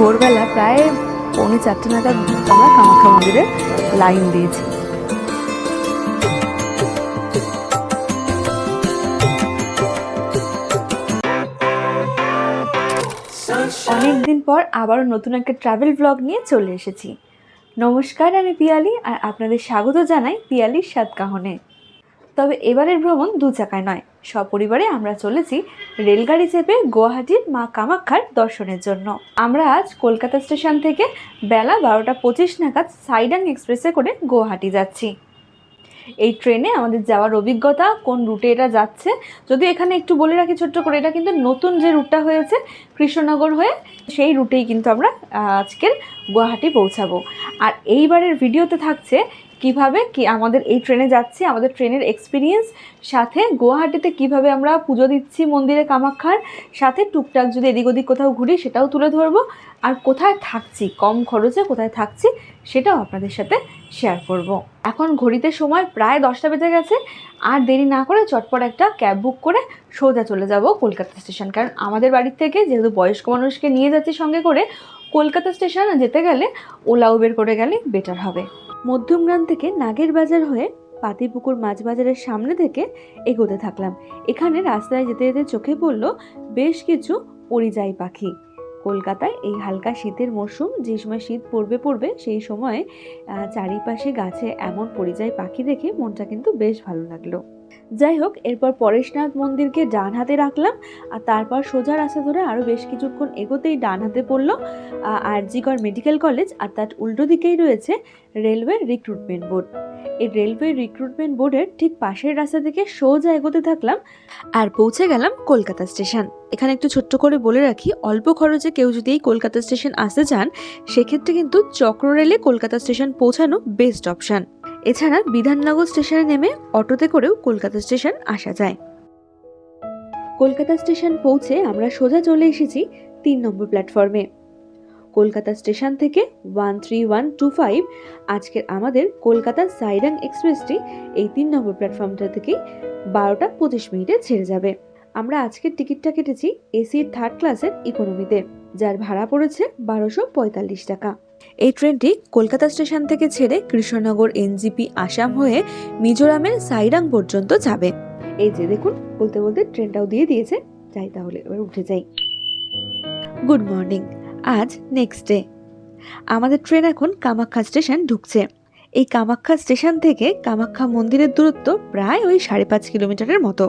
ভোরবেলা প্রায় 3:45 নাগাদ আমরা কামাখ্যা মন্দিরে লাইন দিয়েছি। অনেকদিন পর আবারও নতুন একটা ট্রাভেল ব্লগ নিয়ে চলে এসেছি। নমস্কার, আমি পিয়ালি আর আপনাদের স্বাগত জানাই পিয়ালির সাতকাহনে। তবে এবারের ভ্রমণ 2 চাকায় নয়, সপরিবারে আমরা চলেছি রেলগাড়ি চেপে গুয়াহাটির মা কামাখ্যার দর্শনের জন্য। আমরা আজ কলকাতা স্টেশন থেকে বেলা 12:25 নাগাদ সাইডাং এক্সপ্রেসে করে গুয়াহাটি যাচ্ছি। এই ট্রেনে আমাদের যাওয়ার অভিজ্ঞতা, কোন রুটে এটা যাচ্ছে, যদি এখানে একটু বলে রাখি ছোট্ট করে, এটা কিন্তু নতুন যে রুটটা হয়েছে কৃষ্ণনগর হয়ে, সেই রুটেই কিন্তু আমরা আজকের গুয়াহাটি পৌঁছাবো। আর এইবারের ভিডিওতে থাকছে কিভাবে আমাদের এই ট্রেনে যাচ্ছি, আমাদের ট্রেনের এক্সপিরিয়েন্স, সাথে গুয়াহাটিতে কিভাবে আমরা পুজো দিচ্ছি মন্দিরে কামাখ্যার, সাথে টুকটাক যদি এদিক ওদিক কোথাও ঘুরি সেটাও তুলে ধরবো, আর কোথায় থাকছি, কম খরচে কোথায় থাকছি সেটাও আপনাদের সাথে শেয়ার করব। এখন ঘড়িতে সময় প্রায় 10টা বেজে গেছে। আর দেরি না করে চটপট একটা ক্যাব বুক করে সোজা চলে যাব কলকাতা স্টেশন। কারণ আমাদের বাড়ির থেকে যেহেতু বয়স্ক মানুষকে নিয়ে যাচ্ছি সঙ্গে করে, কলকাতা স্টেশনে যেতে গেলে ওলা উবের করে গেলে বেটার হবে। মধ্যমগ্রাম থেকে নাগের বাজার হয়ে পাতিপুকুর মাছ বাজারের সামনে থেকে এগোতে থাকলাম। এখানে রাস্তায় যেতে যেতে চোখে পড়ল বেশ কিছু পরিযায়ী পাখি। কলকাতায় এই হালকা শীতের মরশুম, যে সময় শীত পড়বে সেই সময়ে চারিপাশে গাছে এমন পরিযায়ী পাখি দেখে মনটা কিন্তু বেশ ভালো লাগলো। যাই হোক, এরপর পরেশনাথ মন্দিরকে ডান হাতে রাখলাম, আর তারপর সোজা রাস্তা ধরে আরও বেশ কিছুক্ষণ এগোতেই ডান হাতে পড়লো আরজিকর মেডিকেল কলেজ, আর তার উল্টো দিকেই রয়েছে রেলওয়ে রিক্রুটমেন্ট বোর্ড। এই রেলওয়ে রিক্রুটমেন্ট বোর্ডের ঠিক পাশের রাস্তা থেকে সোজা এগোতে থাকলাম আর পৌঁছে গেলাম কলকাতা স্টেশন। এখানে একটু ছোট্ট করে বলে রাখি, অল্প খরচে কেউ যদি এই কলকাতা স্টেশন আসতে চান সেক্ষেত্রে কিন্তু চক্র রেলে কলকাতা স্টেশন পৌঁছানো বেস্ট অপশান। এছাড়া বিধাননগর স্টেশনে নেমে অটোতে করেও কলকাতা স্টেশন আসা যায়। কলকাতা স্টেশন পৌঁছে আমরা সোজা চলে এসেছি 3 নম্বর প্ল্যাটফর্মে। কলকাতা স্টেশন থেকে 13125 আজকের আমাদের কলকাতা সাইডাং এক্সপ্রেসটি এই 3 নম্বর প্ল্যাটফর্মটা থেকেই 12:25 ছেড়ে যাবে। আমরা আজকের টিকিটটা কেটেছি এসির 3rd ক্লাসের ইকোনমিতে, যার ভাড়া পড়েছে 1245 টাকা। এই ট্রেনটি কলকাতা স্টেশন থেকে ছেড়ে কৃষ্ণনগর এনজিপি আসাম হয়ে মিজোরামের সাইডাং পর্যন্ত যাবে। এই যে দেখুন, বলতে বলতে ট্রেনটাও দিয়ে দিয়েছে। যাই তাহলে এবার উঠে যাই। Good morning. আজ নেক্সট ডে। আমাদের ট্রেন এখন কামাখ্যা স্টেশন ঢুকছে। এই কামাখ্যা স্টেশন থেকে কামাখ্যা মন্দিরের দূরত্ব প্রায় ওই 5.5 কিলোমিটারের মতো।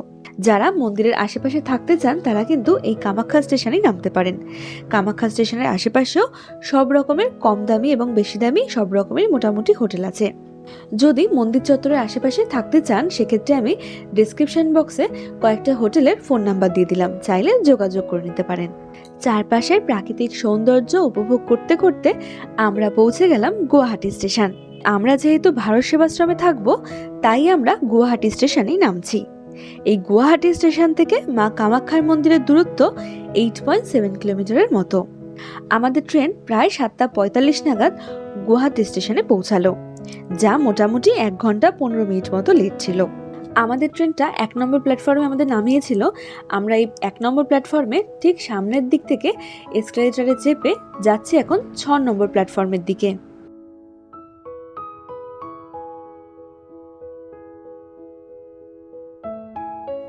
যারা মন্দিরের আশেপাশে থাকতে চান তারা কিন্তু এই কামাখ্যা স্টেশনেই নামতে পারেন। কামাখ্যা স্টেশনের আশেপাশেও সব রকমের কম দামি এবং বেশি দামি সব রকমের মোটামুটি হোটেল আছে। যদি মন্দির চত্বরের আশেপাশে থাকতে চান সেক্ষেত্রে আমি ডেসক্রিপশন বক্সে কয়েকটা হোটেলের ফোন নাম্বার দিয়ে দিলাম, চাইলে যোগাযোগ করে নিতে পারেন। চারপাশের প্রাকৃতিক সৌন্দর্য উপভোগ করতে করতে আমরা পৌঁছে গেলাম গুয়াহাটি স্টেশন। আমরা যেহেতু ভারত সেবাশ্রমে থাকবো তাই আমরা গুয়াহাটি স্টেশনেই নামছি। এই গুয়াহাটি স্টেশন থেকে মা কামাখ্যার মন্দিরের দূরত্ব 8.7 কিলোমিটারের মতো। আমাদের ট্রেন প্রায় 7:45 নাগাদ গুয়াহাটি স্টেশনে পৌঁছালো, যা মোটামুটি 1 ঘন্টা 15 মিনিট মতো লেট ছিল। আমাদের ট্রেনটা 1 নম্বর প্ল্যাটফর্মে আমাদের নামিয়েছিল। আমরা এই 1 নম্বর প্ল্যাটফর্মে ঠিক সামনের দিক থেকে এসকেলেটরে চেপে যাচ্ছি এখন 6 নম্বর প্ল্যাটফর্মের দিকে।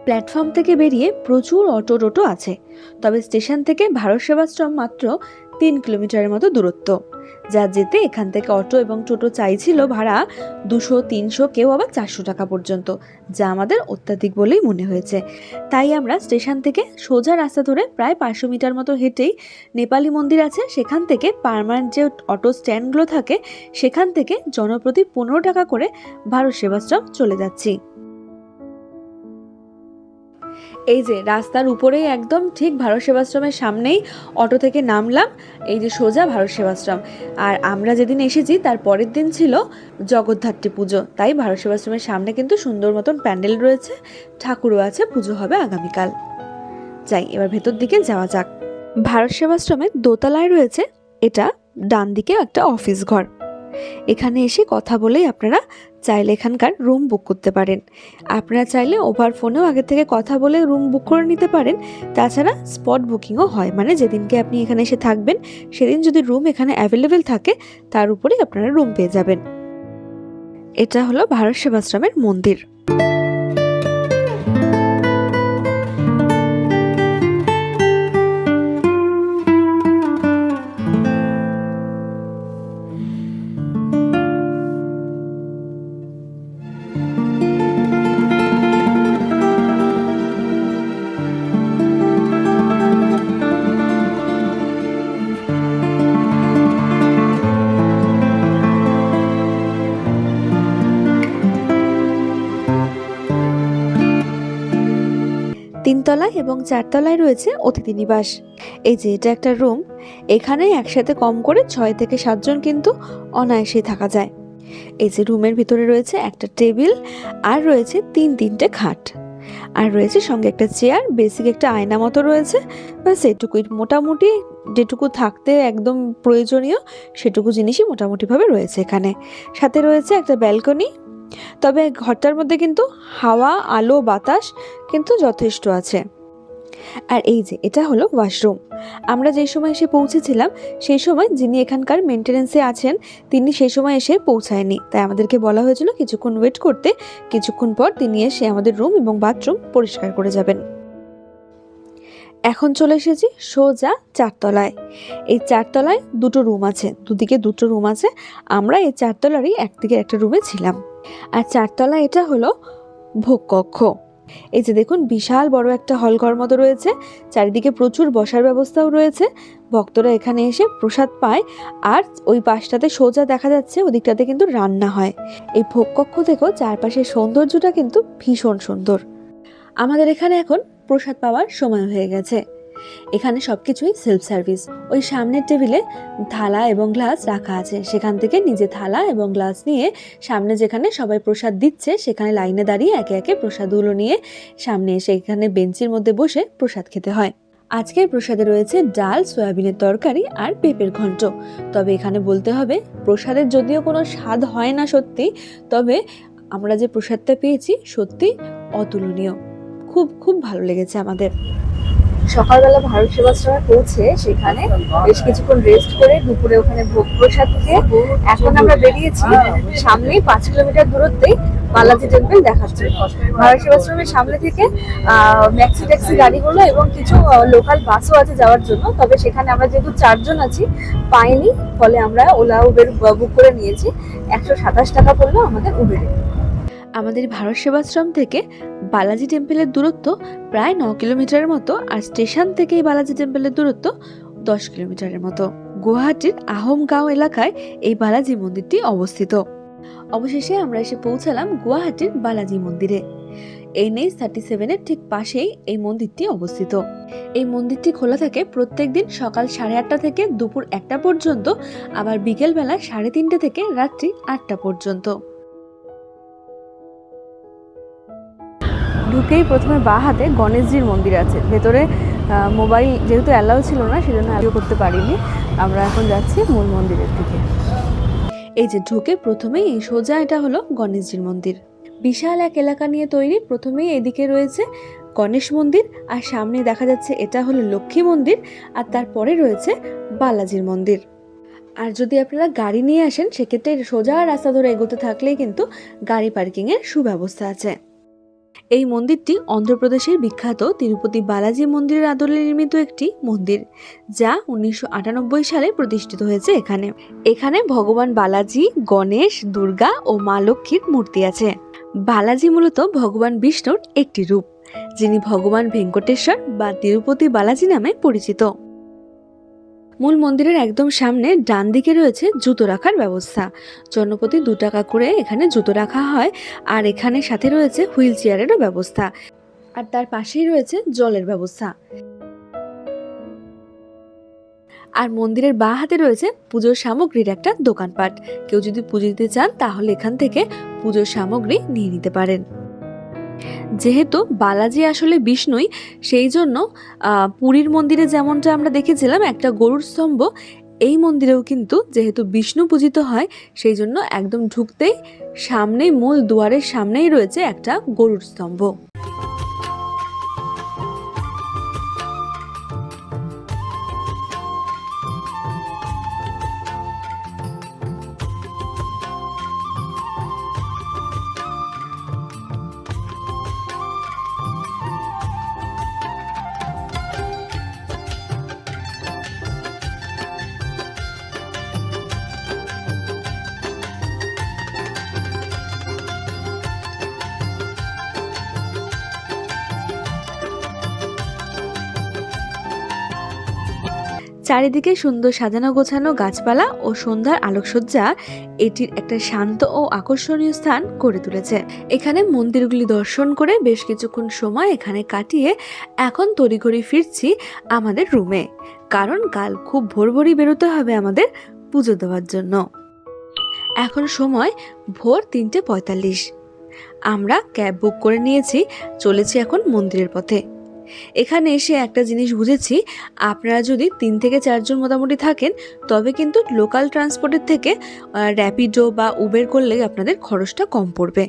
প্ল্যাটফর্ম থেকে বেরিয়ে প্রচুর অটো টোটো আছে, তবে স্টেশন থেকে ভারত সেবাশ্রম মাত্র 3 কিলোমিটারের মতো দূরত্ব, যা যেতে এখান থেকে অটো এবং টোটো চাইছিল ভাড়া 200, 300, কেউ আবার 400 টাকা পর্যন্ত, যা আমাদের অত্যাধিক বলেই মনে হয়েছে। তাই আমরা স্টেশন থেকে সোজা রাস্তা ধরে প্রায় 500 মিটার মতো হেঁটেই নেপালি মন্দির আছে, সেখান থেকে পার্মানেন্ট যে অটো স্ট্যান্ডগুলো থাকে সেখান থেকে জনপ্রতি 15 টাকা করে ভারত সেবাশ্রম চলে যাচ্ছি। এই যে রাস্তার উপরেই একদম ঠিক ভারত সেবাশ্রমের সামনেই অটো থেকে নামলাম, এই যে সোজা ভারত সেবাশ্রম। আর আমরা যেদিন এসেছি তার পরের দিন ছিল জগদ্ধাত্রী পুজো, তাই ভারত সেবাশ্রমের সামনে কিন্তু সুন্দর মতন প্যান্ডেল রয়েছে, ঠাকুরও আছে, পুজো হবে আগামীকাল। যাই এবার ভেতর দিকে যাওয়া যাক। ভারত সেবাশ্রমের দোতলায় রয়েছে এটা ডান দিকে একটা অফিস ঘর। এখানে এসে কথা বলেই আপনারা চাইলে এখানকার রুম বুক করতে পারেন। আপনারা চাইলে ওভার ফোনেও আগে থেকে কথা বলে রুম বুক করে নিতে পারেন। তাছাড়া স্পট বুকিংও হয়, মানে যেদিনকে আপনি এখানে এসে থাকবেন সেদিন যদি রুম এখানে অ্যাভেলেবেল থাকে তার উপরেই আপনারা রুম পেয়ে যাবেন। এটা হলো ভারত সেবাশ্রমের মন্দির। তিনতলায় এবং চারতলায় রয়েছে অতিথি নিবাস। এই যে এটা একটা রুম, এখানে একসাথে কম করে 6 থেকে 7 জন কিন্তু অনায়াসে থাকা যায়। এই যে রুমের ভিতরে রয়েছে একটা টেবিল, আর রয়েছে তিনটে খাট, আর রয়েছে সঙ্গে একটা চেয়ার, বেসিক একটা আয়না মতো রয়েছে। ব্যাস এটুকুই, মোটামুটি যেটুকু থাকতে একদম প্রয়োজনীয় সেটুকু জিনিসই মোটামুটিভাবে রয়েছে এখানে। সাথে রয়েছে একটা ব্যালকনি। তবে ঘরটার মধ্যে কিন্তু হাওয়া, আলো, বাতাস কিন্তু যথেষ্ট আছে। আর এই যে এটা হলো ওয়াশরুম। আমরা যেই সময় এসে পৌঁছেছিলাম সেই সময় যিনি এখানকার মেনটেনেন্সে আছেন তিনি সেই সময় এসে পৌঁছায়নি, তাই আমাদেরকে বলা হয়েছিল কিছুক্ষণ ওয়েট করতে। কিছুক্ষণ পর তিনি এসে আমাদের রুম এবং বাথরুম পরিষ্কার করে যাবেন। এখন চলে এসেছি সোজা 4 তলায়। এই 4 তলায় দুটো রুম আছে, দুদিকে দুটো রুম আছে। আমরা এই 4 তলারই একদিকে একটা রুমে ছিলাম। আর 4 তলায় এটা হলো ভোগ কক্ষ। এই যে দেখুন, বিশাল বড় একটা হলঘর মতো রয়েছে, চারিদিকে প্রচুর বসার ব্যবস্থাও রয়েছে। ভক্তরা এখানে এসে প্রসাদ পায়। আর ওই পাশটাতে সোজা দেখা যাচ্ছে ওদিকটাতে কিন্তু রান্না হয়। এই ভোগ কক্ষ থেকেও চারপাশের সৌন্দর্যটা কিন্তু ভীষণ সুন্দর। আমাদের এখানে এখন প্রসাদ পাওয়ার সময় হয়ে গেছে। এখানে সবকিছুই সেলফ সার্ভিস। ওই সামনের টেবিলে থালা এবং গ্লাস রাখা আছে, সেখান থেকে নিজে থালা এবং গ্লাস নিয়ে সামনে যেখানে সবাই প্রসাদ দিচ্ছে সেখানে লাইনে দাঁড়িয়ে একে একে প্রসাদগুলো নিয়ে সামনে এসে এখানে বেঞ্চের মধ্যে বসে প্রসাদ খেতে হয়। আজকের প্রসাদে রয়েছে ডাল, সয়াবিনের তরকারি আর পেঁপের ঘন্ট। তবে এখানে বলতে হবে প্রসাদের যদিও কোনো স্বাদ হয় না সত্যি, তবে আমরা যে প্রসাদটা পেয়েছি সত্যি অতুলনীয়। খুব খুব ভালো লেগেছে আমাদের। সকালবেলা ভারত সেবাশ্রমে পৌঁছে সেখানে বেশ কিছুক্ষণ রেস্ট করে দুপুরে ওখানে ভোগ প্রসাদ খেয়ে এখন আমরা বেরিয়েছি সামনেই 5 কিলোমিটার দূরত্বেই বালাজি টেম্পল দেখাচ্ছে। ভারত সেবাশ্রমের সামনে থেকে ম্যাক্সি ট্যাক্সি গাড়িগুলো এবং কিছু লোকাল বাসও আছে যাওয়ার জন্য। তবে সেখানে আমরা যেহেতু 4 জন আছি পাইনি, ফলে আমরা ওলা উবের বুক করে নিয়েছি। 127 টাকা পড়লো আমাদের উবেরে। আমাদের ভারত সেবাশ্রম থেকে বালাজি টেম্পলের দূরত্ব প্রায় 9 কিলোমিটারের মতো, আর স্টেশন থেকে বালাজি টেম্পলের দূরত্ব 10 কিলোমিটারের মতো। গুয়াহাটির আহমগাঁও এলাকায় এই বালাজি মন্দিরটি অবস্থিত। অবশেষে আমরা এসে পৌঁছালাম গুয়াহাটির বালাজি মন্দিরে। NH-37 এর ঠিক পাশেই এই মন্দিরটি অবস্থিত। এই মন্দিরটি খোলা থাকে প্রত্যেকদিন সকাল 8:30 থেকে দুপুর 1টা পর্যন্ত, আবার বিকেলবেলা 3:30 থেকে রাত্রি 8টা পর্যন্ত। ঢুকেই প্রথমে বাঁ হাতে গণেশজির মন্দির আছে। ভেতরে মোবাইল যেহেতু অ্যালাউ ছিল না সেজন্য অ্যালাউ করতে পারিনি। আমরা এখন যাচ্ছি মূল মন্দিরের দিকে। এই যে ঢুকে প্রথমেই এই সোজা এটা হলো গণেশজির মন্দির। বিশাল এক এলাকা নিয়ে তৈরি। প্রথমেই এদিকে রয়েছে গণেশ মন্দির, আর সামনে দেখা যাচ্ছে এটা হলো লক্ষ্মী মন্দির, আর তারপরে রয়েছে বালাজির মন্দির। আর যদি আপনারা গাড়ি নিয়ে আসেন সেক্ষেত্রে সোজা রাস্তা ধরে এগোতে থাকলেই কিন্তু গাড়ি পার্কিংয়ের সুব্যবস্থা আছে। এই মন্দিরটি অন্ধ্রপ্রদেশের বিখ্যাত তিরুপতি বালাজি মন্দিরের আদলে নির্মিত একটি মন্দির, যা 1998 সালে প্রতিষ্ঠিত হয়েছে। এখানে ভগবান বালাজি, গণেশ, দুর্গা ও মা লক্ষ্মীর মূর্তি আছে। বালাজি মূলত ভগবান বিষ্ণুর একটি রূপ, যিনি ভগবান ভেঙ্কটেশ্বর বা তিরুপতি বালাজি নামে পরিচিত। মূল মন্দিরের একদম সামনে ডান দিকে রয়েছে জুতো রাখার ব্যবস্থা। জনপ্রতি 2 টাকা করে এখানে জুতো রাখা হয়, আর এখানে সাথে রয়েছে হুইল চেয়ারেরও ব্যবস্থা, আর তার পাশেই রয়েছে জলের ব্যবস্থা। আর মন্দিরের বাঁ হাতে রয়েছে পুজোর সামগ্রীর একটা দোকানপাট। কেউ যদি পুজো দিতে চান তাহলে এখান থেকে পুজোর সামগ্রী নিয়ে নিতে পারেন। যেহেতু বালাজি আসলে বিষ্ণুই, সেই জন্য পুরীর মন্দিরে যেমনটা আমরা দেখেছিলাম একটা গরুর স্তম্ভ, এই মন্দিরেও কিন্তু যেহেতু বিষ্ণু পূজিত হয়, সেই জন্য একদম ঢুকতেই সামনেই মূল দুয়ারের সামনেই রয়েছে একটা গরুর স্তম্ভ। চারিদিকে সুন্দর সাজানো গোছানো গাছপালা ও সন্ধ্যার আলোকসজ্জা এটির একটা শান্ত ও আকর্ষণীয় স্থান করে তুলেছে। এখানে মন্দিরগুলি দর্শন করে বেশ কিছুক্ষণ সময় এখানে কাটিয়ে এখন তড়িঘড়ি ফিরছি আমাদের রুমে, কারণ কাল খুব ভোরভোরই বেরোতে হবে আমাদের পুজো দেওয়ার জন্য। এখন সময় ভোর 3:45। আমরা ক্যাব বুক করে নিয়েছি, চলেছি এখন মন্দিরের পথে। এখানে এসে একটা জিনিস বুঝেছি, আপনারা যদি 3 থেকে 4 জন মোটামুটি থাকেন তবে কিন্তু লোকাল ট্রান্সপোর্টের থেকে র্যাপিডো বা উবের করলে আপনাদের খরচটা কম পড়বে।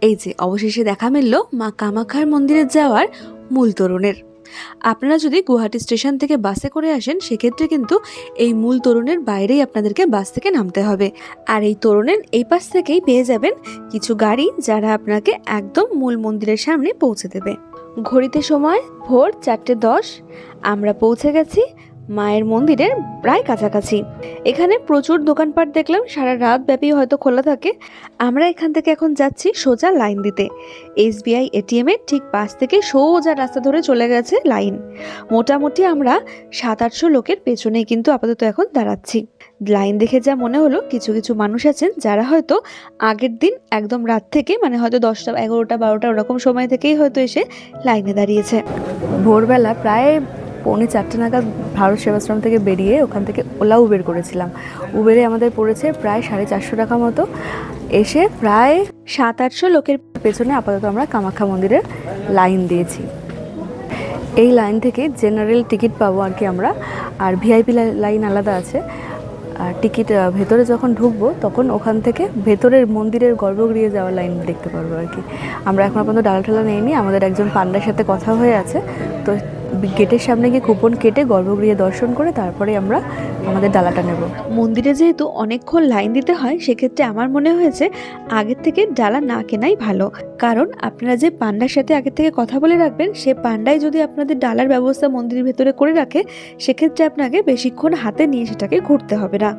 এই যে অবশেষে দেখা মিলল মা কামাখ্যার মন্দিরে যাওয়ার মূল তোরণের। আপনারা যদি গুয়াহাটি স্টেশন থেকে বাসে করে আসেন সেক্ষেত্রে কিন্তু এই মূল তোরণের বাইরেই আপনাদেরকে বাস থেকে নামতে হবে। আর এই তোরণের এই পাশ থেকেই পেয়ে যাবেন কিছু গাড়ি যারা আপনাকে একদম মূল মন্দিরের সামনে পৌঁছে দেবে। ঘড়িতে সময় ভোর 4:10। আমরা পৌঁছে গেছি মায়ের মন্দিরের প্রায় কাছাকাছি। এখানে প্রচুর দোকানপাট দেখলাম, সারা রাত ব্যাপী হয়তো খোলা থাকে। আমরা এখান থেকে এখন যাচ্ছি সোজা লাইন দিতে। SBI ATM এর ঠিক পাশ থেকে সোজা রাস্তা ধরে চলে গেছে লাইন। মোটামুটি আমরা 700-800 লোকের পেছনেই কিন্তু আপাতত এখন দাঁড়াচ্ছি। লাইন দেখে যা মনে হলো কিছু কিছু মানুষ আছেন যারা হয়তো আগের দিন একদম রাত থেকে, মানে হয়তো 10টা 11টা 12টা ওরকম সময় থেকেই হয়তো এসে লাইনে দাঁড়িয়েছে। ভোরবেলা প্রায় 3:45 নাগাদ ভারত সেবাশ্রম থেকে বেরিয়ে ওখান থেকে ওলা উবের করেছিলাম। উবেরে আমাদের পড়েছে প্রায় 450 টাকা মতো। এসে প্রায় 700-800 লোকের পেছনে আপাতত আমরা কামাখ্যা মন্দিরের লাইন দিয়েছি। এই লাইন থেকে জেনারেল টিকিট পাবো আর কি আমরা, আর VIP লাইন আলাদা আছে। আর টিকিট ভেতরে যখন ঢুকবো তখন ওখান থেকে ভেতরের মন্দিরের গর্ভগৃহে যাওয়ার লাইন দেখতে পারবো আর কি। আমরা এখন পর্যন্ত ডালা ঠালা নেইনি, আমাদের একজন পান্ডার সাথে কথা হয়ে আছে, তো গেটের সামনে গিয়ে কুপন কেটে গর্ভগৃহে দর্শন করে তারপরে আমরা আমাদের ডালাটা নেব। মন্দিরে যেহেতু অনেকক্ষণ লাইন দিতে হয় সেক্ষেত্রে আমার মনে হয়েছে আগের থেকে ডালা না কেনাই ভালো, কারণ আপনারা যে পান্ডার সাথে আগের থেকে কথা বলে রাখবেন সে পান্ডাই যদি আপনাদের ডালার ব্যবস্থা মন্দিরের ভেতরে করে রাখে সেক্ষেত্রে আপনাকে বেশিক্ষণ হাতে নিয়ে সেটাকে ঘুরতে হবে না।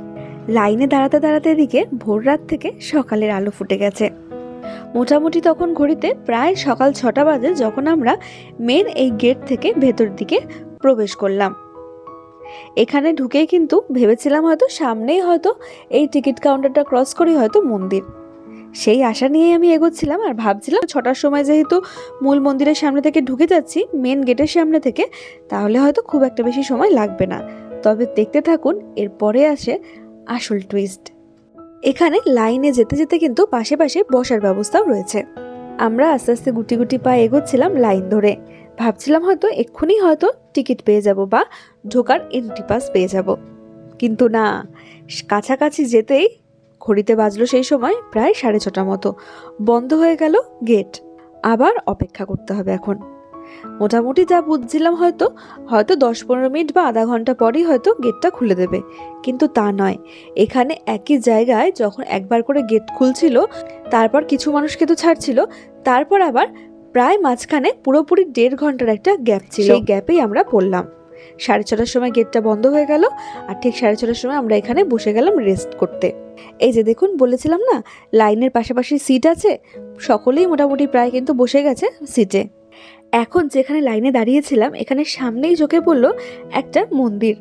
লাইনে দাঁড়াতে দাঁড়াতে এদিকে ভোর রাত থেকে সকালের আলো ফুটে গেছে। মোটামুটি তখন ঘড়িতে প্রায় সকাল 6টা বাজে যখন আমরা মেন এই গেট থেকে ভেতর দিকে প্রবেশ করলাম। এখানে ঢুকেই কিন্তু ভেবেছিলাম হয়তো সামনেই হয়তো এই টিকিট কাউন্টারটা ক্রস করেই হয়তো মন্দির, সেই আশা নিয়ে আমি এগোচ্ছিলাম। আর ভাবছিলাম 6টার সময় যেহেতু মূল মন্দিরের সামনে থেকে ঢুকে যাচ্ছি মেন গেটের সামনে থেকে, তাহলে হয়তো খুব একটা বেশি সময় লাগবে না। তবে দেখতে থাকুন, এরপরে আসে আসল টুইস্ট। এখানে লাইনে যেতে যেতে কিন্তু পাশে পাশে বসার ব্যবস্থাও রয়েছে। আমরা আস্তে আস্তে গুটি গুটি পায়ে এগোচ্ছিলাম লাইন ধরে, ভাবছিলাম হয়তো এক্ষুনি হয়তো টিকিট পেয়ে যাব বা ঢোকার এন্ট্রি পাস পেয়ে যাব, কিন্তু না, কাছাকাছি যেতেই ঘড়িতে বাজলো সেই সময় প্রায় 6:30 মতো। বন্ধ হয়ে গেল গেট, আবার অপেক্ষা করতে হবে। এখন মোটামুটি যা বুঝছিলাম হয়তো 10-15 মিনিট বা আধা ঘন্টা পরেই হয়তো গেটটা খুলে দেবে, কিন্তু তা নয়। এখানে একই জায়গায় যখন একবার করে গেট খুলছিল তারপর কিছু মানুষকে তো ছাড়ছিল, তারপর আবার প্রায় মাঝখানে পুরোপুরি 1.5 ঘন্টার একটা গ্যাপ ছিল। সেই গ্যাপেই আমরা পড়লাম। 6:30টার সময় গেটটা বন্ধ হয়ে গেল আর ঠিক 6:30টার সময় আমরা এখানে বসে গেলাম রেস্ট করতে। এই যে দেখুন, বলেছিলাম না লাইনের পাশাপাশি সিট আছে, সকলেই মোটামুটি প্রায় কিন্তু বসে গেছে সিটে। এখন যেখানে লাইনে দাঁড়িয়েছিলাম এখানে সামনেই চোখে পড়লো একটা মন্দির।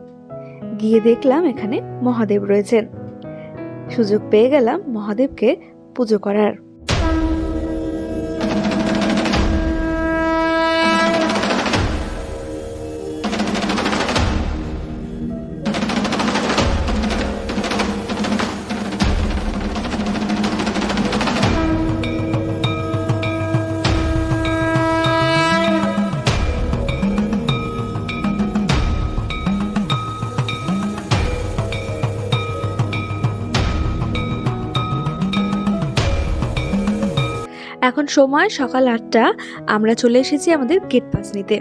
গিয়ে দেখলাম এখানে মহাদেব রয়েছেন। সুযোগ পেয়ে গেলাম মহাদেবকে পুজো করার। এখন সময় সকাল 8টা। আমরা চলে এসেছি আমাদের গেট পাস নিতে।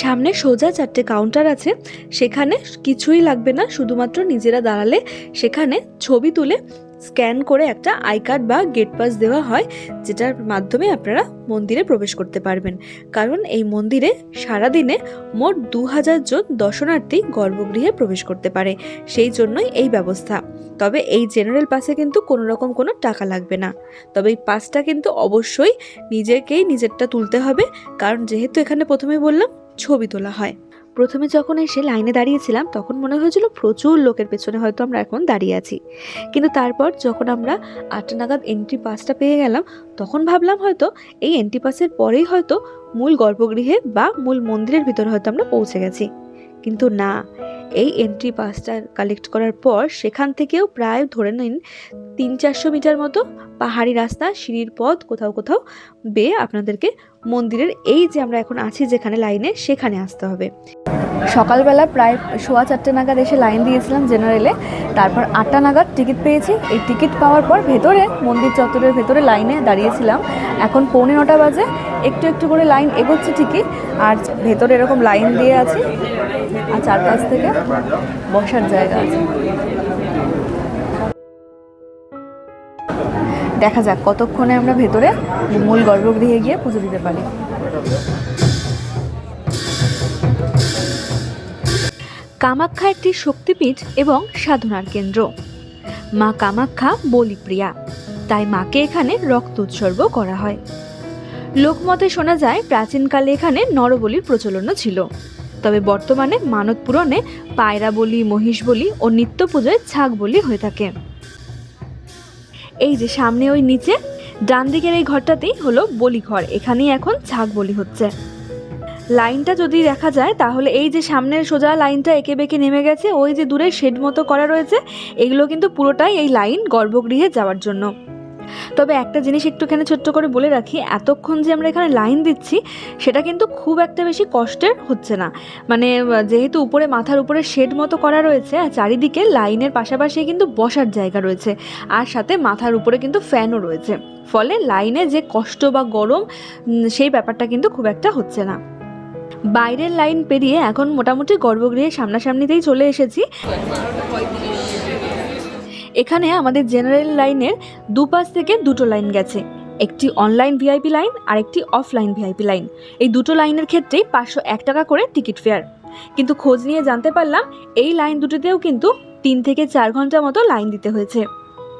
সামনে সোজা 4টে কাউন্টার আছে, সেখানে কিছুই লাগবে না, শুধুমাত্র নিজেরা দাঁড়ালে সেখানে ছবি তুলে স্ক্যান করে একটা আই কার্ড বা গেট পাস দেওয়া হয়, যেটার মাধ্যমে আপনারা মন্দিরে প্রবেশ করতে পারবেন। কারণ এই মন্দিরে সারাদিনে মোট 2000 জন দর্শনার্থী গর্ভগৃহে প্রবেশ করতে পারে, সেই জন্যই এই ব্যবস্থা। তবে এই জেনারেল পাসে কিন্তু কোনো রকম কোনো টাকা লাগবে না। তবে এই পাসটা কিন্তু অবশ্যই নিজেরটা তুলতে হবে, কারণ যেহেতু এখানে প্রথমে বললাম ছবি তোলা হয়। প্রথমে যখন এসে লাইনে দাঁড়িয়েছিলাম তখন মনে হয়েছিল প্রচুর লোকের পেছনে হয়তো আমরা এখন দাঁড়িয়ে আছি, কিন্তু তারপর যখন আমরা 8টা নাগাদ এন্ট্রি পাসটা পেয়ে গেলাম তখন ভাবলাম হয়তো এই এন্ট্রি পাসের পরেই হয়তো মূল গর্ভগৃহে বা মূল মন্দিরের ভিতরে হয়তো আমরা পৌঁছে গেছি। কিন্তু না, এই এন্ট্রি পাসটা কালেক্ট করার পর সেখান থেকেও প্রায় ধরে নিন 300-400 মিটার মতো পাহাড়ি রাস্তা, সিঁড়ির পথ কোথাও কোথাও বেয়ে আপনাদেরকে মন্দিরের এই যে আমরা এখন আছি যেখানে লাইনে, সেখানে আসতে হবে। সকালবেলা প্রায় 4:15 নাগাদ এসে লাইন দিয়েছিলাম জেনারেলে, তারপর 8টা নাগাদ টিকিট পেয়েছি। এই টিকিট পাওয়ার পর ভেতরে মন্দির চত্বরের ভেতরে লাইনে দাঁড়িয়েছিলাম। এখন 9:45 বাজে, একটু একটু করে লাইন এগোচ্ছে ঠিকই, আর ভেতরে এরকম লাইন দিয়ে আছে আর চারপাশ থেকে বসার জায়গা আছে। দেখা যাক কতক্ষণে আমরা ভেতরে মূল গর্ভগৃহে গিয়ে পুজো দিতে পারি। কামাখ্যা একটি শক্তিপীঠ এবং সাধনার কেন্দ্র। মা কামাখ্যা বলিপ্রিয়া, তাই মাকে এখানে রক্ত উৎসর্গ করা হয়। লোকমতে শোনা যায় প্রাচীনকালে এখানে নরবলির প্রচলনও ছিল, তবে বর্তমানে মানত পূরণে পায়রা বলি, মহিষ বলি ও নিত্য পুজোয় ছাগ বলি হয়ে থাকে। এই যে সামনে ওই নিচে ডান দিকের এই ঘরটাতেই হলো বলি ঘর, এখানেই এখন ছাগ বলি হচ্ছে। লাইনটা যদি দেখা যায় তাহলে এই যে সামনের সোজা লাইনটা এঁকে বেঁকে নেমে গেছে, ওই যে দূরে শেড মতো করা রয়েছে, এগুলো কিন্তু পুরোটাই এই লাইন গর্ভগৃহে যাওয়ার জন্য। তবে একটা জিনিস একটুখানি ছোট্ট করে বলে রাখি, এতক্ষণ যে আমরা এখানে লাইন দিচ্ছি সেটা কিন্তু খুব একটা বেশি কষ্টের হচ্ছে না। মানে যেহেতু উপরে মাথার উপরে শেড মতো করা রয়েছে আর চারিদিকে লাইনের পাশাপাশি কিন্তু বসার জায়গা রয়েছে, আর সাথে মাথার উপরে কিন্তু ফ্যানও রয়েছে, ফলে লাইনে যে কষ্ট বা গরম সেই ব্যাপারটা কিন্তু খুব একটা হচ্ছে না। বাইরের লাইন পেরিয়ে এখন মোটামুটি গর্ভগৃহের সামনাসামনিতেই চলে এসেছি। এখানে আমাদের জেনারেল লাইনের দুপাশ থেকে দুটো লাইন গেছে, একটি অনলাইন ভিআইপি লাইন আর একটি অফলাইন ভিআইপি লাইন। এই দুটো লাইনের ক্ষেত্রেই 501 টাকা করে টিকিট ফেয়ার, কিন্তু খোঁজ নিয়ে জানতে পারলাম এই লাইন দুটোতেও কিন্তু 3 থেকে 4 ঘন্টা মতো লাইন দিতে হয়েছে।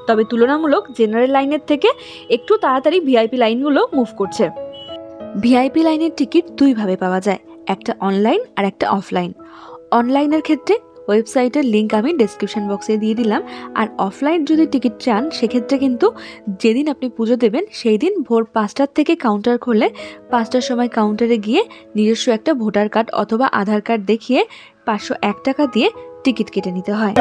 তবে তুলনামূলক জেনারেল লাইনের থেকে একটু তাড়াতাড়ি ভিআইপি লাইনগুলো মুভ করছে। ভিআইপি লাইনের টিকিট দুইভাবে পাওয়া যায়, একটা অনলাইন আর একটা অফলাইন। অনলাইনের ক্ষেত্রে ওয়েবসাইটের লিঙ্ক আমি ডেসক্রিপশন বক্সে দিয়ে দিলাম, আর অফলাইন যদি টিকিট চান সেক্ষেত্রে কিন্তু যেদিন আপনি পুজো দেবেন সেই দিন ভোর 5টার থেকে কাউন্টার খোলে, 5টার সময় কাউন্টারে গিয়ে নিজস্ব একটা ভোটার কার্ড অথবা আধার কার্ড দেখিয়ে 501 টাকা দিয়ে টিকিট কেটে নিতে হয়।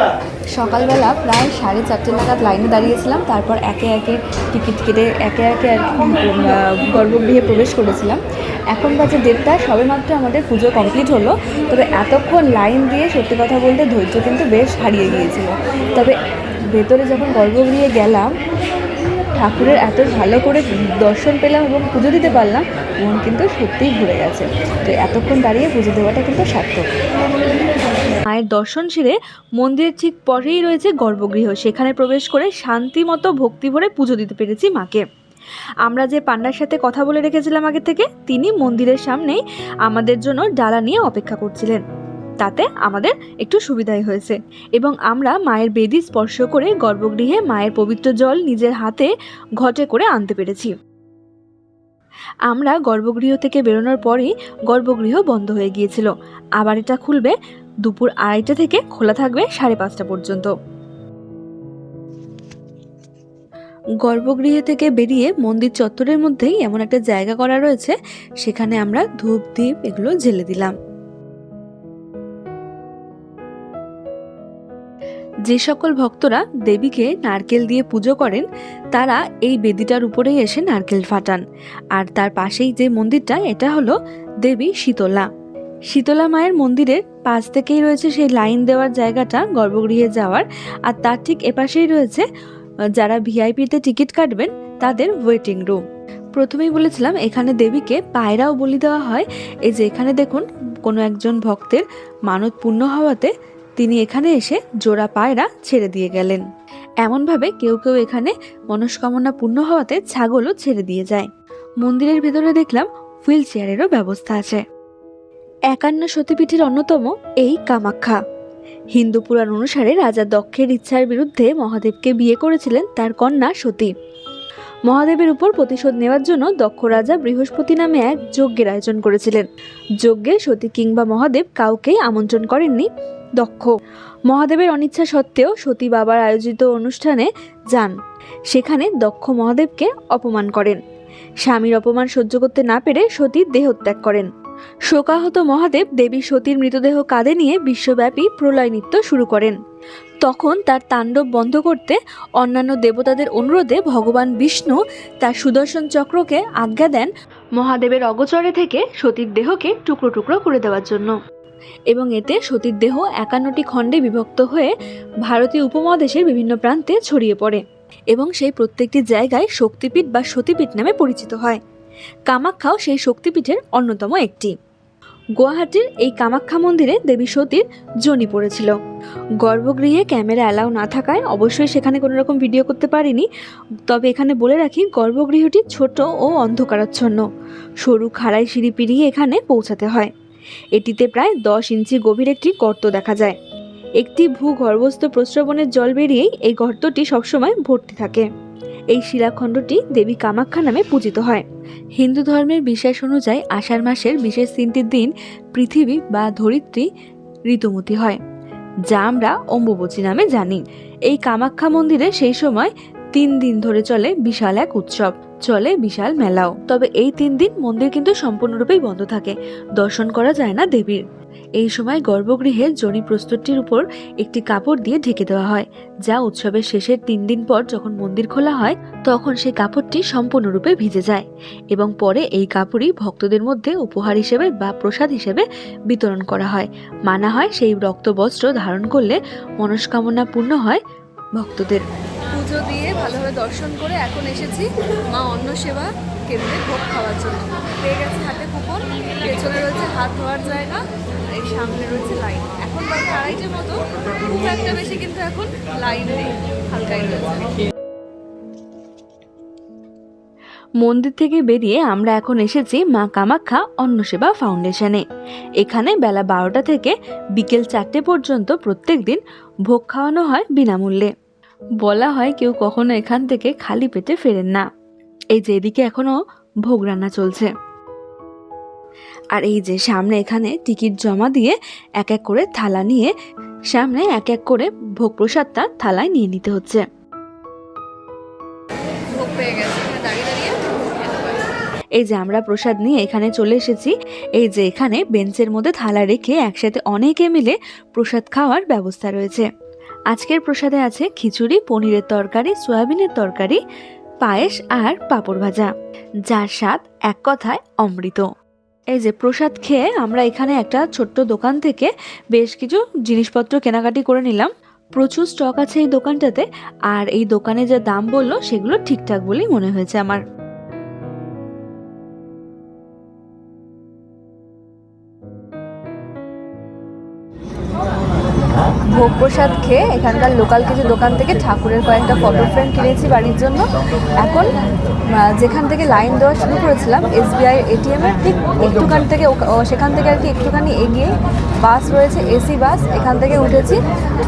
সকালবেলা প্রায় 4:30 নাগাদ লাইনে দাঁড়িয়েছিলাম, তারপর একে একে টিকিট কেটে একে একে গর্ভগৃহে প্রবেশ করেছিলাম। এখন বাজে 1:30, সবেমাত্র আমাদের পুজো কমপ্লিট হলো। তবে এতক্ষণ লাইন দিয়ে সত্যি কথা বলতে ধৈর্য কিন্তু বেশ হারিয়ে গিয়েছিল। তবে ভেতরে যখন গর্ভগৃহে গেলাম, ঠাকুরের এত ভালো করে দর্শন পেলাম এবং পুজো দিতে পারলাম, মন কিন্তু সত্যিই ঘুরে গেছে। তো এতক্ষণ দাঁড়িয়ে পুজো দেওয়াটা কিন্তু সার্থক। মায়ের দর্শন সেরে মন্দিরের ঠিক পরেই রয়েছে গর্ভগৃহ, সেখানে প্রবেশ করে শান্তি মতো ভক্তি ভরে পুজো দিতে পেরেছি মাকে। আমরা যে পান্ডার সাথে কথা বলে রেখেছিলাম আগে থেকে, তিনি মন্দিরের সামনেই আমাদের জন্য ডালা নিয়ে অপেক্ষা করছিলেন, তাতে আমাদের একটু সুবিধাই হয়েছে। এবং আমরা মায়ের বেদি স্পর্শ করে গর্ভগৃহে মায়ের পবিত্র জল নিজের হাতে ঘটে করে আনতে পেরেছি। আমরা গর্ভগৃহ থেকে বেরোনোর পরই গর্ভগৃহ বন্ধ হয়ে গিয়েছিল, আবার এটা খুলবে দুপুর 2:30 থেকে, খোলা থাকবে 5:30 পর্যন্ত। গর্ভগৃহ থেকে বেরিয়ে মন্দির চত্বরের মধ্যেই এমন একটা জায়গা করা রয়েছে, সেখানে আমরা ধূপ দ্বীপ এগুলো জ্বেলে দিলাম। যে সকল ভক্তরা দেবীকে নারকেল দিয়ে পুজো করেন তারা এই বেদিটার উপরেই এসে নারকেল ফাটান। আর তার পাশেই যে মন্দিরটা, এটা হলো দেবী শীতলা। শীতলা মায়ের মন্দিরের পাশ থেকেই রয়েছে সেই লাইন দেওয়ার জায়গাটা গর্ভগৃহে যাওয়ার, আর তার ঠিক এপাশেই রয়েছে যারা ভিআইপিতে টিকিট কাটবেন তাদের ওয়েটিং রুম। প্রথমেই বলেছিলাম এখানে দেবীকে পায়রাও বলি দেওয়া হয়। এই যে এখানে দেখুন, কোনো একজন ভক্তের মানত পূর্ণ হওয়াতে তিনি এখানে এসে জোড়া পায়রা ছেড়ে দিয়ে গেলেন। এমনভাবে কেউ কেউ এখানে মনস্কামনা পূর্ণ হওয়াতে ছাগলও ছেড়ে দিয়ে যায়। মন্দিরের ভেতরে দেখলাম হুইল চেয়ারেরও ব্যবস্থা আছে। 51 সতীপীঠের অন্যতম এই কামাখ্যা। হিন্দু পুরাণ অনুসারে রাজা দক্ষের ইচ্ছার বিরুদ্ধে মহাদেবকে বিয়ে করেছিলেন তার কন্যা সতী। মহাদেবের উপর প্রতিশোধ নেওয়ার জন্য দক্ষ রাজা বৃহস্পতি নামে এক যজ্ঞের আয়োজন করেছিলেন। যজ্ঞে সতী কিংবা মহাদেব কাউকেই আমন্ত্রণ করেননি দক্ষ। মহাদেবের অনিচ্ছা সত্ত্বেও সতী বাবার আয়োজিত অনুষ্ঠানে যান। সেখানে দক্ষ মহাদেবকে অপমান করেন। স্বামীর অপমান সহ্য করতে না পেরে সতী দেহত্যাগ করেন। শোকাহত মহাদেব দেবী সতীর মৃতদেহ কাঁধে নিয়ে বিশ্বব্যাপী প্রলয় নৃত্য শুরু করেন। তখন তার তাণ্ডব বন্ধ করতে অন্যান্য দেবতাদের অনুরোধে ভগবান বিষ্ণু তার সুদর্শন চক্রকে আজ্ঞা দেন মহাদেবের অগোচরে থেকে সতীর দেহকে টুকরো টুকরো করে দেওয়ার জন্য। এবং এতে সতীর দেহ 51টি খণ্ডে বিভক্ত হয়ে ভারতীয় উপমহাদেশের বিভিন্ন প্রান্তে ছড়িয়ে পড়ে এবং সেই প্রত্যেকটি জায়গায় শক্তিপীঠ বা সতীপীঠ নামে পরিচিত হয়। কামাখ্যাও সেই শক্তিপীঠের অন্যতম একটি। গুয়াহাটির এই কামাখ্যা মন্দিরে দেবী সতীর যোনি পড়েছিল। গর্ভগৃহে ক্যামেরা অ্যালাউ না থাকায় অবশ্যই সেখানে কোনো রকম ভিডিও করতে পারিনি। তবে এখানে বলে রাখি, গর্ভগৃহটি ছোট ও অন্ধকারাচ্ছন্ন। সরু খাড়াই সিঁড়ি পেরিয়ে এখানে পৌঁছাতে হয়। এটিতে প্রায় 10 ইঞ্চি গভীর একটি গর্ত দেখা যায়। একটি ভূগর্ভস্থ প্রস্রবণের জল বেরিয়েই এই গর্তটি সবসময় ভর্তি থাকে। এই শিলাখণ্ডটি দেবী কামাখ্যা নামে পূজিত হয়। হিন্দু ধর্মের বিশ্বাস অনুযায়ী আষাঢ় মাসের বিশেষ 3টি দিন পৃথিবী বা ধরিত্রী ঋতুমতী হয়, যা আমরা অম্বুবাচী নামে জানি। এই কামাখ্যা মন্দিরে সেই সময় 3 দিন ধরে চলে বিশাল এক উৎসব, চলে বিশাল মেলাও। তবে এই 3 দিন মন্দির কিন্তু সম্পূর্ণরূপেই বন্ধ থাকে, দর্শন করা যায় না দেবীর। এই সময় গর্ভগৃহে যোনি প্রস্তরটির উপর একটি কাপড় দিয়ে ঢেকে দেওয়া হয়, যা উৎসবের শেষের 3 দিন পর যখন মন্দির খোলা হয় তখন সেই কাপড়টি সম্পূর্ণরূপে ভিজে যায় এবং পরে এই কাপড়ই ভক্তদের মধ্যে উপহার হিসেবে বা প্রসাদ হিসেবে বিতরণ করা হয়। মানা হয় সেই রক্ত বস্ত্র ধারণ করলে মনস্কামনা পূর্ণ হয় ভক্তদের। পুজো দিয়ে ভালোভাবে দর্শন করে এখন এসেছি মা অন্ন সেবা কেন্দ্রে ভোগ খাওয়ার জন্য। পেয়ে গেছে হাতে কুপন, পেছনে রয়েছে হাত ধোয়ার জায়গা, এই সামনে রয়েছে লাইন। এখন বাজে 2:30 মতো, খুব একটা বেশি কিন্তু এখন লাইন নেই, হালকাই রয়েছে। মন্দির থেকে বেরিয়ে আমরা এখন এসেছি মা কামাখ্যা অন্নসেবা ফাউন্ডেশনে। এখানে বেলা 12টা থেকে বিকেল 4টে পর্যন্ত প্রত্যেক দিন ভোগ খাওয়ানো হয় বিনামূল্যে। বলা হয় কেউ কখনো এখান থেকে খালি পেটে ফেরেন না। এই যে এদিকে এখনো ভোগ রান্না চলছে, আর এই যে সামনে এখানে টিকিট জমা দিয়ে এক এক করে থালা নিয়ে সামনে এক এক করে ভোগ প্রসাদটা থালায় নিয়ে নিতে হচ্ছে। ভোগ পেয়ে গেছে, দাঁড়িয়ে দাঁড়িয়ে এই যে আমরা প্রসাদ নিয়ে এখানে চলে এসেছি। এই যে এখানে বেঞ্চের মধ্যে থালা রেখে একসাথে অনেকে মিলে প্রসাদ খাওয়ার ব্যবস্থা রয়েছে। আজকের প্রসাদে আছে খিচুড়ি, পনিরের তরকারি, সয়াবিনের তরকারি, পায়েস আর পাঁপড় ভাজা, যার স্বাদ এক কথায় অমৃত। এই যে প্রসাদ খেয়ে আমরা এখানে একটা ছোট্ট দোকান থেকে বেশ কিছু জিনিসপত্র কেনাকাটি করে নিলাম। প্রচুর স্টক আছে এই দোকানটাতে, আর এই দোকানে যা দাম বললো সেগুলো ঠিকঠাক বলেই মনে হয়েছে আমার। ভোগ প্রসাদ খেয়ে এখানকার লোকাল কিছু দোকান থেকে ঠাকুরের কয়েকটা ফটো ফ্রেম কিনেছি বাড়ির জন্য। এখন যেখান থেকে লাইন দেওয়া শুরু করেছিলাম SBI ATM-এর ঠিক একটুখানি থেকে সেখান থেকে আর কি একটুখানি এগিয়ে বাস রয়েছে, এসি বাস। এখান থেকে উঠেছি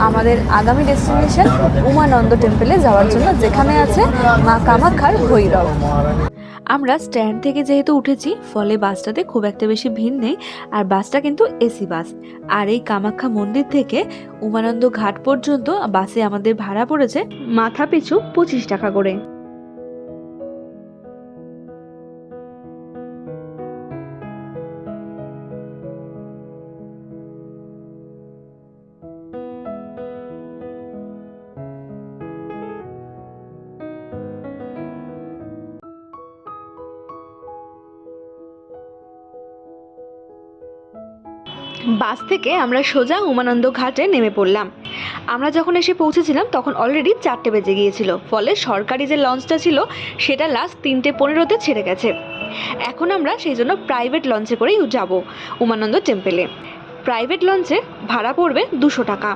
আমাদের আগামী ডেস্টিনেশন উমানন্দ টেম্পলে যাওয়ার জন্য, যেখানে আছে মা কামাখ্যার ভৈরব। আমরা স্ট্যান্ড থেকে যেহেতু উঠেছি ফলে বাসটাতে খুব একটা বেশি ভিড় নেই, আর বাসটা কিন্তু এসি বাস। আর এই কামাখ্যা মন্দির থেকে উমানন্দ ঘাট পর্যন্ত বাসে আমাদের ভাড়া পড়েছে মাথা পিছু 25 টাকা করে। বাস থেকে আমরা সোজা উমানন্দ ঘাটে নেমে পড়লাম। আমরা যখন এসে পৌঁছেছিলাম তখন অলরেডি 4টে বেজে গিয়েছিল, ফলে সরকারি যে লঞ্চটা ছিল সেটা লাস্ট 3:15-তে ছেড়ে গেছে। এখন আমরা সেই জন্য প্রাইভেট লঞ্চে করেই যাব উমানন্দ টেম্পেলে। প্রাইভেট লঞ্চে ভাড়া পড়বে 200 টাকা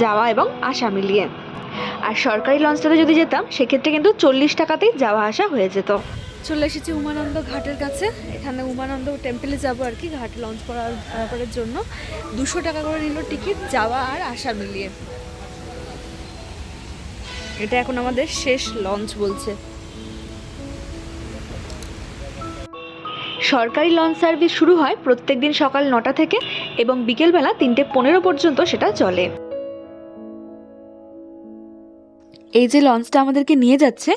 যাওয়া এবং আসা মিলিয়ে। আর সরকারি লঞ্চটাতে যদি যেতাম সেক্ষেত্রে কিন্তু 40 টাকাতেই যাওয়া আসা হয়ে যেত। চলে এসেছি উমানন্দ ঘাটের কাছে। এখানে উমানন্দ টেম্পেলে যাব আর কি, ঘাট লঞ্চ করার জন্য 200 টাকা করে নিল টিকিট যাওয়া আর আসা মিলিয়ে। এটা এখন আমাদের শেষ লঞ্চ বলছে। সরকারি লঞ্চ সার্ভিস শুরু হয় প্রত্যেকদিন সকাল 9টা থেকে এবং বিকেলবেলা 3:15 পর্যন্ত সেটা চলে। এই যে লঞ্চটা আমাদেরকে নিয়ে যাচ্ছে,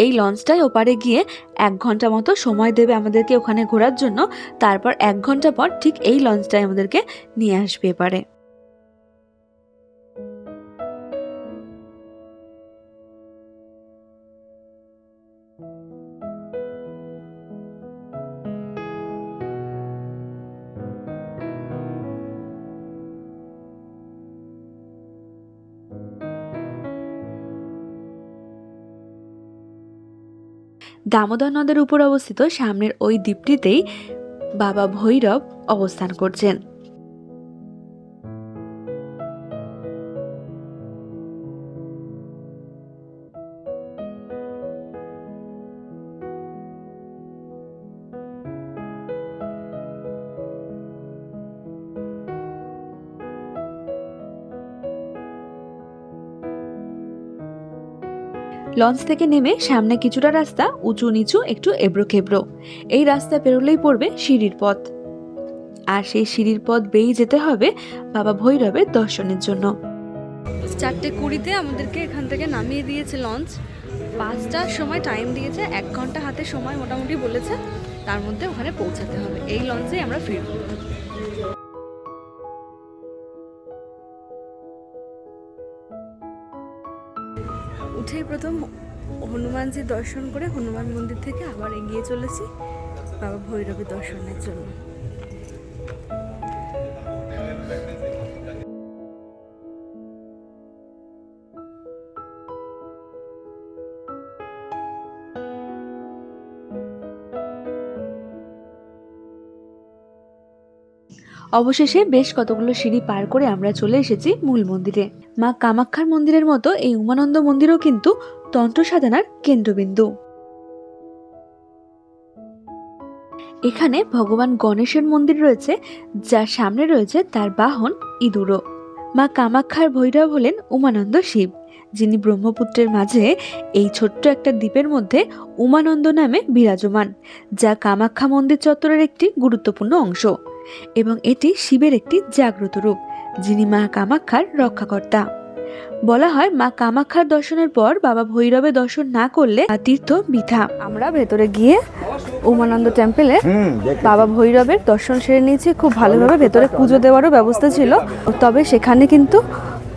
এই লঞ্চটায় ওপারে গিয়ে 1 ঘন্টা মতো সময় দেবে আমাদেরকে ওখানে ঘোরার জন্য। তারপর 1 ঘন্টা পর ঠিক এই লঞ্চটায় আমাদেরকে নিয়ে আসবে এপারে। দামোদর নদের উপর অবস্থিত সামনের ওই দ্বীপটিতেই বাবা ভৈরব অবস্থান করছেন। লঞ্চ থেকে নেমে সামনে কিছুটা রাস্তা উঁচু নিচু একটু এবড়ো খেবড়ো। এই রাস্তা পেরোলেই পড়বে সিঁড়ির পথ, আর সেই সিঁড়ির পথ বেয়ে যেতে হবে বাবা ভৈরবের দর্শনের জন্য। 4:20-তে আমাদেরকে এখান থেকে নামিয়ে দিয়েছে লঞ্চ। 5টার সময় টাইম দিয়েছে, 1 ঘন্টা হাতে সময় মোটামুটি বলেছে, তার মধ্যে ওখানে পৌঁছাতে হবে। এই লঞ্চে আমরা ফিরব। উঠেই প্রথম হনুমানজির দর্শন করে হনুমান মন্দির থেকে আবার এগিয়ে চলেছি বাবা ভৈরবের দর্শনের জন্য। অবশেষে বেশ কতগুলো সিঁড়ি পার করে আমরা চলে এসেছি মূল মন্দিরে। মা কামাখ্যার মন্দিরের মতো এই উমানন্দ মন্দিরও কিন্তু তন্ত্র সাধনার কেন্দ্রবিন্দু। এখানে ভগবান গণেশের মন্দির রয়েছে, যার সামনে রয়েছে তার বাহন ইঁদুরও। মা কামাখ্যার ভৈরব হলেন উমানন্দ শিব, যিনি ব্রহ্মপুত্রের মাঝে এই ছোট্ট একটা দ্বীপের মধ্যে উমানন্দ নামে বিরাজমান, যা কামাখ্যা মন্দির চত্বরের একটি গুরুত্বপূর্ণ অংশ এবং এটি শিবের একটি জাগ্রত রূপ, যিনি মা কামাখ্যার রক্ষাকর্তা। বলা হয় মা কামাখ্যার দর্শনের পর বাবা ভৈরবের দর্শন না করলে তীর্থ বৃথা। আমরা ভেতরে গিয়ে উমানন্দ টেম্পেলে বাবা ভৈরবের দর্শন সেরে নিয়েছি খুব ভালোভাবে। ভেতরে পুজো দেওয়ারও ব্যবস্থা ছিল, তবে সেখানে কিন্তু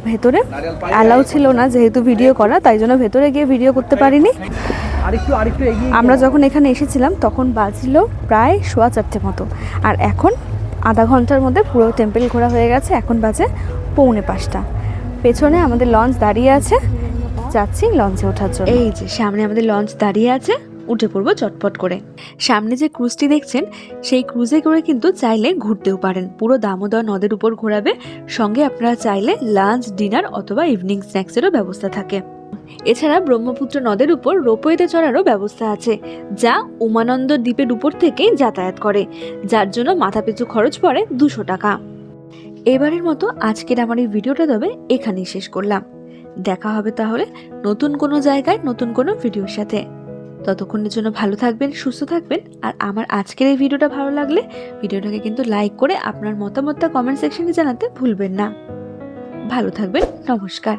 ভেতরে অ্যালাউ ছিল না যেহেতু ভিডিও করা, তাই জন্য ভেতরে গিয়ে ভিডিও করতে পারিনি। আমরা যখন এখানে এসেছিলাম তখন বাজছিল প্রায় 4:15 মতো, আর এখন আধা ঘন্টার মধ্যে পুরো টেম্পেল ঘোরা হয়ে গেছে। এখন বাজে 4:45। পেছনে আমাদের লঞ্চ দাঁড়িয়ে আছে, যাচ্ছি লঞ্চে ওঠার জন্য। এই যে সামনে আমাদের লঞ্চ দাঁড়িয়ে আছে, উঠে পড়বো চটপট করে। সামনে যে ক্রুজটি দেখছেন সেই ক্রুজে করে কিন্তু চাইলে ঘুরতেও পারেন। পুরো দামোদর নদের উপর ঘোরাবে, সঙ্গে আপনারা চাইলে লাঞ্চ, ডিনার অথবা ইভিনিং স্ন্যাক্সেরও ব্যবস্থা থাকে। এছাড়া ব্রহ্মপুত্র নদের উপর রোপওয়েতে চড়ারও ব্যবস্থা আছে, যা উমানন্দ দ্বীপের উপর থেকেই যাতায়াত করে, যার জন্য মাথাপিছু খরচ পড়ে 200 টাকা। এবারের মতো আজকের আমার এই ভিডিওটা তবে এখানেই শেষ করলাম। দেখা হবে তাহলে নতুন কোনো জায়গায় নতুন কোনো ভিডিওর সাথে। ততক্ষণের জন্য ভালো থাকবেন, সুস্থ থাকবেন। আর আমার আজকের এই ভিডিওটা ভালো লাগলে ভিডিওটাকে কিন্তু লাইক করে আপনার মতামতটা কমেন্ট সেকশনে জানাতে ভুলবেন না। ভালো থাকবেন, নমস্কার।